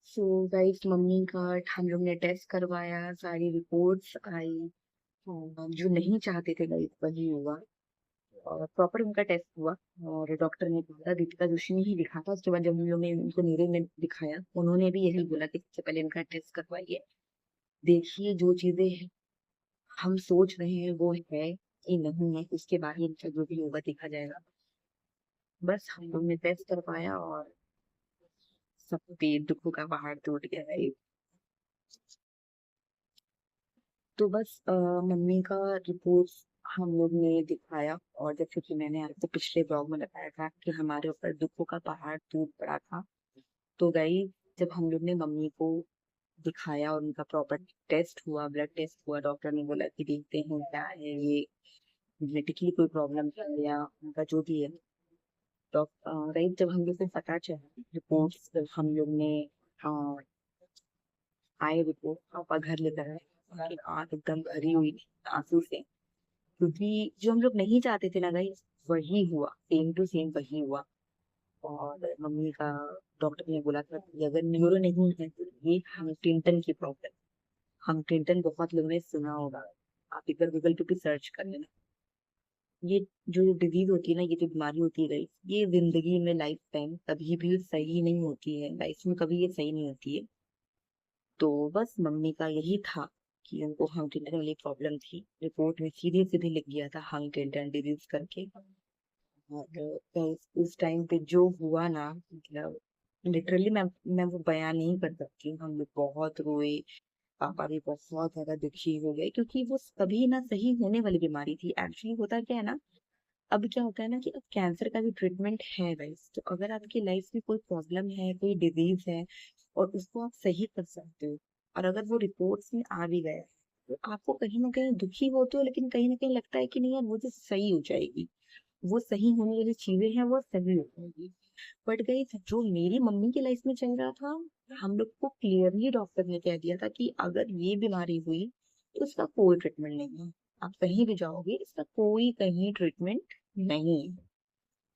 So guys mummy का हम लोग ने टेस्ट करवाया, सारी रिपोर्ट्स आई। जो नहीं चाहते थे गाइस वही हुआ। और प्रॉपर उनका टेस्ट हुआ। और डॉक्टर ने बोला, दीपिका जोशी ने ही लिखा था। उसके बाद जब हम लोग ने उनको नीरे में दिखाया, उन्होंने भी यही बोला कि सबसे पहले इनका टेस्ट करवाइए। देखिए जो चीजें हम सोच रहे हैं वो है कि नहीं है, उसके बाद ही इनका जो भी होगा देखा जाएगा। बस हम लोग ने टेस्ट करवाया और सब पे दुखों का पहाड़ टूट गया है। तो बस मम्मी का रिपोर्ट्स हम लोग ने दिखाया। और जैसे कि मैंने आपको पिछले ब्लॉग में बताया था कि हमारे ऊपर दुखों का पहाड़ टूट पड़ा था। तो गई, जब हम लोग ने मम्मी को दिखाया और उनका प्रॉपर टेस्ट हुआ, ब्लड टेस्ट हुआ, डॉक्टर ने बोला कि देखते हैं क्या है ये, जेनेटिकली कोई प्रॉब्लम है या उनका जो भी है। डॉक्टर गई, जब हम लोग को पता चला रिपोर्ट्स, जब हम लोग ने अ, आए रिपोर्ट, पापा घर लेकर आए। उनकी आंख एकदम भरी हुई थी आंसू से, क्योंकि जो हम लोग नहीं चाहते थे ना गाइस, वही हुआ, सेम टू सेम वही हुआ। और मम्मी का डॉक्टर ने बोला था कि अगर न्यूरो नहीं है तो ये हंटिंगटन की प्रॉब्लम। हंटिंगटन बहुत लोगों ने सुना होगा, आप एक बार गूगल पे भी सर्च कर लेना। ये जो डिजीज होती है ना, ये जो बीमारी होती है गाइस, ये जिंदगी में लाइफ टाइम कभी भी सही नहीं होती है, लाइफ में कभी ये सही नहीं होती है। तो बस मम्मी का यही था कि उनको हंटिंगटन वाली प्रॉब्लम थी। रिपोर्ट में सीधे सीधे लिख दिया था हंटिंगटन डिजीज करके। और उस टाइम पे जो हुआ ना, मतलब लिटरली मैं वो बयान नहीं कर सकती हूँ। हम लोग बहुत रोए, पापा भी बहुत ज्यादा दुखी हो गए, क्योंकि वो कभी ना सही होने वाली बीमारी थी। एक्चुअली होता क्या है ना, अब क्या होता है ना कि अब कैंसर का भी ट्रीटमेंट है गाइस। तो अगर आपकी लाइफ में कोई प्रॉब्लम है, कोई डिजीज है, और उसको आप सही कर सकते हो, और अगर वो रिपोर्ट्स में आ भी गया, तो आपको कहीं ना कहीं दुखी होते हो, लेकिन कहीं ना कहीं लगता है कि नहीं यार, वो तो सही हो जाएगी, वो सही होने वाली चीजें हैं वो सही हो जाएगी। बट गई, जो मेरी मम्मी की लाइफ में चल रहा था, हम लोग को क्लियरली डॉक्टर ने कह दिया था कि अगर ये बीमारी हुई तो इसका कोई ट्रीटमेंट नहीं है। आप कहीं भी जाओगे, इसका कोई कहीं ट्रीटमेंट नहीं है।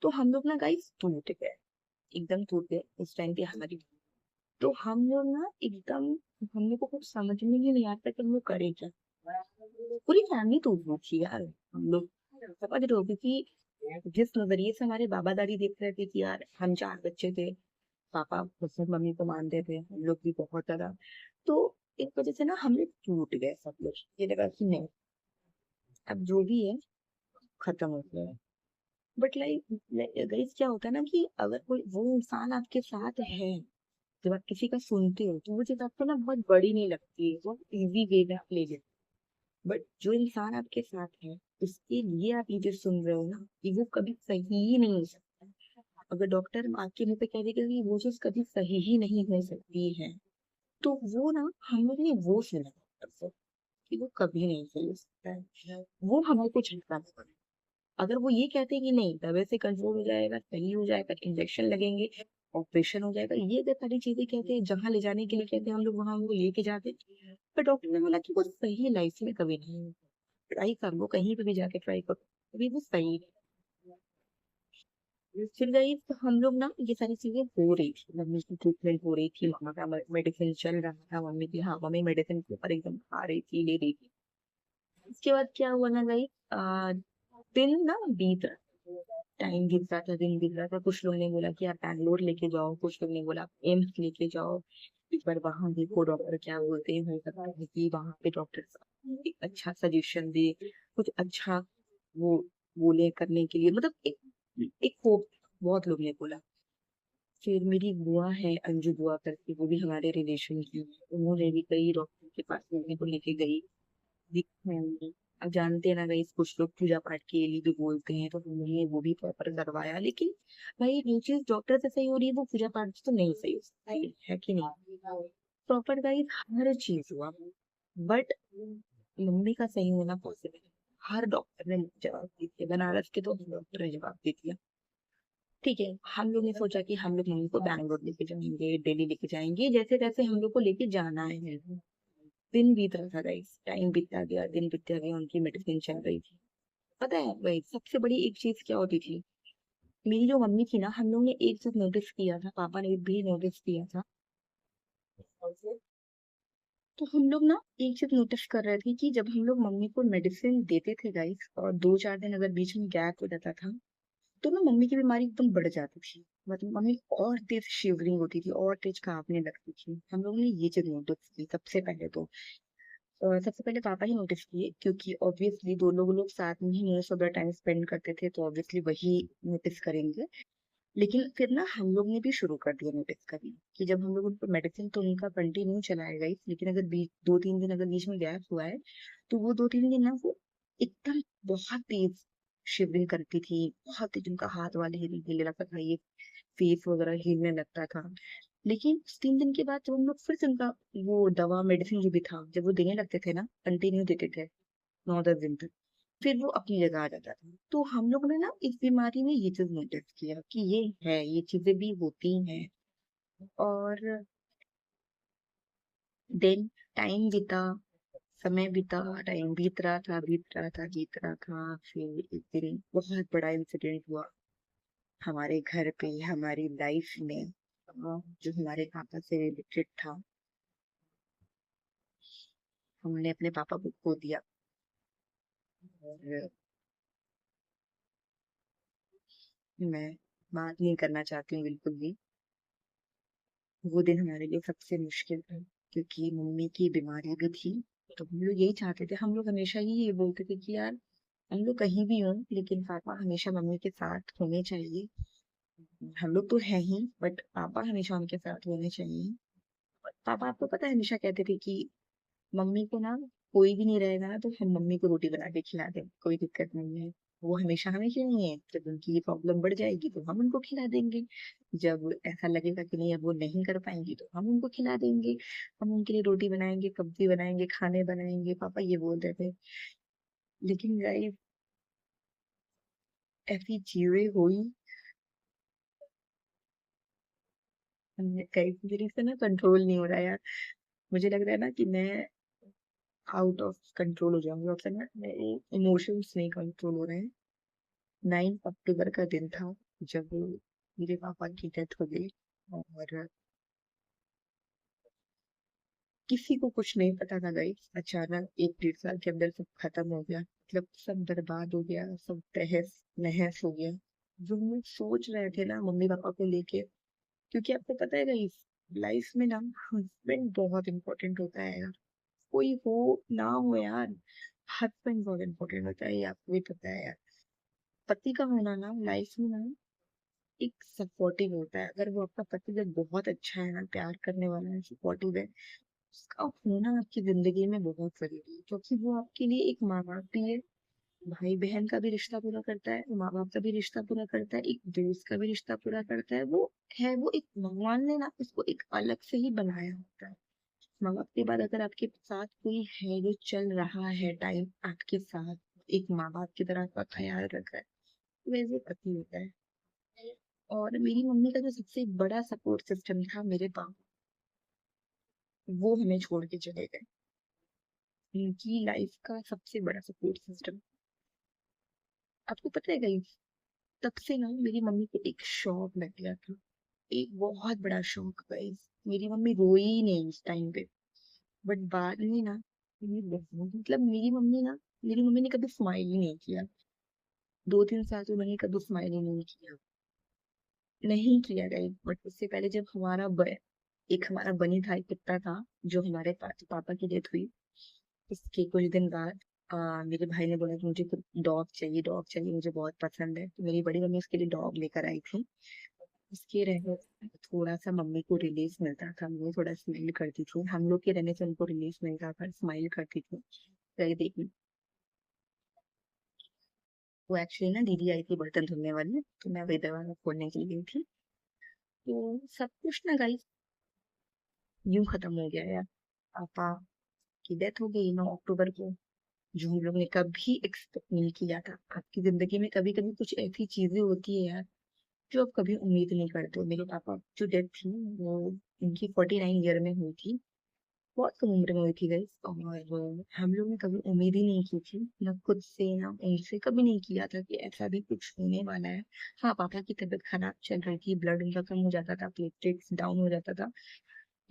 तो हम लोग ना गाइस टूट गए, एकदम टूट गए उस टाइम पे हमारी। तो हम लोग ना एकदम, हम लोग को कुछ समझ में ही नहीं आता कि हम लोग करें क्या। पूरी फैमिली टूट गई थी यार। हम लोग समझ रहे हो, क्योंकि जिस नजरिए से हमारे बाबा दादी देख रहे थे कि यार हम चार बच्चे थे, पापा खुद मम्मी को मानते थे, हम लोग भी बहुत ज्यादा। तो इस वजह से ना हम लोग टूट गए सब लोग। ये लगा कि नहीं, अब जो भी है खत्म हो गया। बट लाइक गाइस, क्या होता है ना कि अगर कोई वो इंसान आपके साथ है, जब आप किसी का सुनते हो तो वो चीज आपको ना बहुत बड़ी नहीं लगती है, बहुत इजी वे में आप ले लेते हो। बट जो इंसान आपके साथ है, उसके लिए आप ये जो सुन रहे हो ना, कि वो कभी सही ही नहीं हो सकता। अगर डॉक्टर आपके मुंह पे कह देगा कि वो चीज कभी सही ही नहीं हो सकती है, तो वो ना, हम लोग ने वो सुना डॉक्टर से कि वो कभी नहीं सही हो सकता है, वो हमें कुछ नहीं पता। अगर वो ये कहते हैं कि नहीं, दवा से कंट्रोल हो जाएगा, सही हो जाएगा, इंजेक्शन लगेंगे, ऑपरेशन हो जाएगा, ये अगर सारी चीजें कहते हैं, जहाँ ले जाने के लिए कहते हैं, हम लोग वहां वो लेके जाते। पर डॉक्टर ने बोला कि वो सही लाइफ में कभी नहीं होगा। ट्राई कर लो, कहीं पे भी जाके ट्राई करो, कभी वो सही नहीं। फिर गई तो हम लोग ना, ये सारी चीजें हो रही थी, मम्मी की ट्रीटमेंट हो रही थी, मम्मा का मेडिसिन चल रहा था, मम्मी की, हाँ मम्मी मेडिसिन के ऊपर एकदम खा रही थी, ले रही थी। उसके बाद क्या हुआ ना गई, दिन ना बीत रहा, टाइम बीत रहा था, दिन बीत रहा था। कुछ लोग ने बोला कि आप बैंगलोर लेके जाओ, कुछ लोग ने बोला आप एम्स लेके जाओ, एक बार वहां देखो डॉक्टर क्या बोलते हैं। हो सकता है कि वहां पे डॉक्टर एक अच्छा सजेशन दे, कुछ अच्छा वो बोले करने के लिए, मतलब एक होप। बहुत लोग ने बोला। फिर मेरी बुआ है अंजू बुआ करके, वो भी हमारे रिलेशन की है। उन्होंने भी कई डॉक्टर के पास मम्मी को लेके गई, दिखाया। अब जानते हैं ना गाइस, कुछ लोग पूजा पाठ के लिए भी बोलते हैं, तो हमने वो भी प्रॉपर करवाया। लेकिन भाई जो चीज डॉक्टर से सही हो रही है, वो पूजा पाठ से तो नहीं सही हो सकता है कि नहीं। प्रॉपर गाइस हर चीज हुआ, बट मम्मी का सही होना पॉसिबल है। हर डॉक्टर ने जवाब दे दिया, बनारस के तो डॉक्टर ने जवाब दे दिया। ठीक है, हम लोग ने सोचा कि हम लोग मम्मी को बैंगलोर लेके जाएंगे, दिल्ली लेके जाएंगे, जैसे तैसे हम लोग को लेके जाना है। दिन बीत रहा था गाइस, टाइम बीतता गया, दिन बीतता गया, उनकी मेडिसिन चल रही थी। पता है भाई, सबसे बड़ी एक चीज क्या होती थी, मेरी जो मम्मी थी ना, हम लोग ने एक चीज नोटिस किया था, पापा ने भी नोटिस किया था, तो हम लोग ना एक चीज नोटिस कर रहे थे कि जब हम लोग मम्मी को मेडिसिन देते थे गाइस और 2-4 दिन अगर बीच में गैप हो जाता था तो ना मम्मी की बीमारी एकदम बढ़ जाती थी। मतलब मम्मी को और तेज शिवरिंग होती थी और तेज कांपने लगती थी। हम लोगों ने ये चीज नोटिस की सबसे पहले तो। सबसे पहले पापा ही नोटिस किए क्योंकि ऑब्वियसली दोनों लोग साथ में ही most of the time spend करते थे तो ऑब्वियसली वही नोटिस करेंगे। लेकिन फिर ना हम लोग ने भी शुरू कर दिया नोटिस करना कि जब हम लोग उनको मेडिसिन तो उनका कंटिन्यू चलाएगा ही लेकिन अगर बीच 2-3 दिन अगर बीच में गैप हुआ है तो वो 2-3 दिन ना वो एकदम बहुत तेज शिवरिंग करती थी। बहुत तेज उनका हाथ वाले हिले लगता था ये फेस वगैरह हिलने लगता था। लेकिन 3 दिन के बाद जब हम लोग फिर से उनका वो दवा मेडिसिन जो भी था जब वो देने लगते थे ना कंटिन्यू देते थे 9-10 दिन तक फिर वो अपनी जगह आ जाता था। तो हम लोग ने ना इस बीमारी में ये चीज नोटिस किया कि ये है ये चीजें भी होती हैं। और दिन टाइम बीता समय बीता टाइम बीत रहा था फिर एक दिन बहुत बड़ा इंसिडेंट हुआ हमारे घर पे हमारी लाइफ में जो हमारे पापा से रिलेटेड था। हमने अपने पापा को खो दिया। और मैं बात नहीं करना चाहती हूँ बिल्कुल भी। वो दिन हमारे लिए सबसे मुश्किल था क्योंकि मम्मी की बीमारी भी थी। तो हम लोग यही चाहते थे हम लोग हमेशा ही ये बोलते थे कि यार हम लोग कहीं भी हों लेकिन पापा हमेशा मम्मी के साथ होने चाहिए। हम लोग तो हैं ही बट पापा हमेशा उनके साथ होने चाहिए। पापा आपको पता है हमेशा कहते थे कि मम्मी को ना कोई भी नहीं रहेगा ना तो हम मम्मी को रोटी बना के खिला दें कोई दिक्कत नहीं है। वो हमेशा हमें खिलाएंगे जब उनकी ये प्रॉब्लम बढ़ जाएगी तो हम उनको खिला देंगे। जब ऐसा लगेगा कि नहीं अब वो नहीं कर पाएंगी तो हम उनको खिला देंगे। हम उनके लिए रोटी बनाएंगे सब्जी बनाएंगे खाने बनाएंगे पापा ये बोलते थे। लेकिन गाइस ऐसी चीजें हुई कई मेरे से ना कंट्रोल नहीं हो रहा यार। मुझे लग रहा है ना कि मैं आउट ऑफ कंट्रोल हो जाऊंगी और फिर ना मेरे इमोशंस नहीं कंट्रोल हो रहे हैं। 9 अक्टूबर का दिन था जब मेरे पापा की डेथ हो गई। और किसी को कुछ नहीं पता था गाइस अचानक 1-1.5 साल के अंदर सब खत्म हो गया मतलब सब बर्बाद हो गया सब तहस नहस हो गया। जो हम लोग सोच रहे थे ना मम्मी पापा को लेके क्योंकि आपको पता है गाइस लाइफ में ना हस्बैंड बहुत इंपॉर्टेंट होता है यार। कोई हो ना हो यार हस्बैंड बहुत इंपॉर्टेंट होता है ये आपको भी पता है यार। पति का होना ना लाइफ में ना एक सपोर्टिव होता है। अगर वो आपका पति जब बहुत अच्छा है ना प्यार करने वाला है सपोर्टिव है उसका होना आपकी जिंदगी में बहुत जरूरी है क्योंकि वो आपके लिए एक माँ बाप भी है। भाई बहन का भी रिश्ता पूरा करता है माँ बाप का भी रिश्ता पूरा करता है एक दोस्त का भी रिश्ता पूरा करता है। वो है वो एक भगवान ने ना उसको एक अलग से ही बनाया होता है। माँ बाप के बाद अगर आपके साथ कोई है जो चल रहा है टाइम आपके साथ एक माँ बाप की तरह आपका ख्याल रख रहा है वैसे पति होता है। और मेरी मम्मी का जो सबसे बड़ा सपोर्ट सिस्टम था मेरे पापा वो हमें छोड़ के चले गए। उनकी लाइफ का सबसे बड़ा सपोर्ट सिस्टम। आपको पता है गाइस तब से ना मेरी मम्मी को एक शौक लग गया था। एक बहुत बड़ा शौक गाइस। मेरी मम्मी रोई ही नहीं उस टाइम पे बट बाद में ना मेरी मम्मी ने कभी स्माइल ही नहीं किया। 2-3 साल तो उन्होंने कभी स्माइल ही नहीं किया गया। बट उससे पहले जब एक हमारा बनी था एक कुत्ता था जो हमारे पापा की डेथ हुई इसके कुछ दिन बाद मेरे भाई ने बोला कि मुझे डॉग चाहिए मुझे बहुत पसंद है तो मेरी बड़ी मम्मी उसके लिए डॉग लेकर आई थी। उसके रहने से थोड़ा सा मम्मी को रिलीफ मिलता था वो थोड़ा स्माइल करती थी हम लोग के रहने से उनको रिलीफ मिलता था स्माइल करती थी। तो देखिए वो एक्चुअली ना दीदी आई थी बर्तन धुलने वाली तो मैं वही दरवाजा खोलने के लिए गई थी। तो सब कुछ ना गाइस यूं खत्म हो गया यार। पापा की डेथ हो गई 9 अक्टूबर को जो हम लोग ने कभी एक्सपेक्ट नहीं किया था। आपकी जिंदगी में कभी कभी कुछ ऐसी चीजें होती है यार जो आप कभी उम्मीद नहीं करते हो। मेरे पापा जो डेथ थी वो उनकी 49 ईयर में हुई थी। बहुत कम उम्र में हुई थी गाइस। और हम लोग ने कभी उम्मीद ही नहीं की थी ना खुद से ना उनसे कभी नहीं किया था कि ऐसा भी कुछ होने वाला है। हाँ पापा की तबीयत खराब चल रही थी ब्लड उनका कम हो जाता था प्लेटलेट्स डाउन हो जाता था।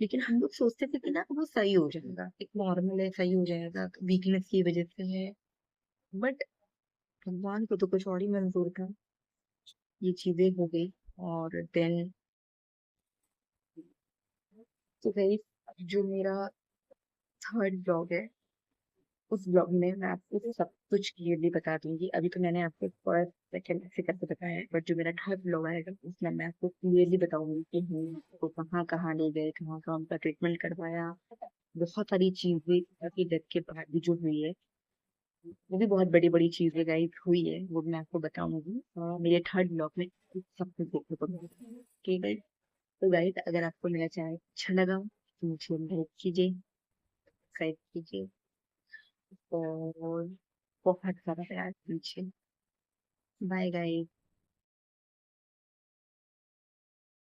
लेकिन हम लोग सोचते थे कि ना वो सही हो जाएगा, एक नॉर्मल है, सही हो जाएगा, वीकनेस की वजह से है। बट भगवान को तो कुछ और ही मंजूर था, ये चीजें हो गई। और देन तो गई, जो मेरा थर्ड ब्लॉग है, उस ब्लॉग में मैं आपको सब कुछ क्लियरली बता दूंगी। अभी तो मैंने आपको फर्स्ट सेकंड ऐसे करके बताया है, बट जो मेरा थर्ड ब्लॉग आएगा उसमें मैं आपको क्लियरली बताऊंगी कि हम को कहाँ कहाँ ले गए, कहाँ कहाँ उनका ट्रीटमेंट करवाया। बहुत सारी चीजें उनकी डेथ के बाद भी जो हुई है, वो भी बहुत बड़ी बड़ी चीजें गाइस हुई है, वो भी मैं आपको बताऊंगी मेरे थर्ड ब्लॉग में। सब कुछ देखने को मिलेगा, ठीक है। तो गाइस अगर आपको मेरा चैनल अच्छा लगा तो मुझे लाइक कीजिए, सब्सक्राइब कीजिए, और बहुत सारा प्यार दीजिए। Bye guys.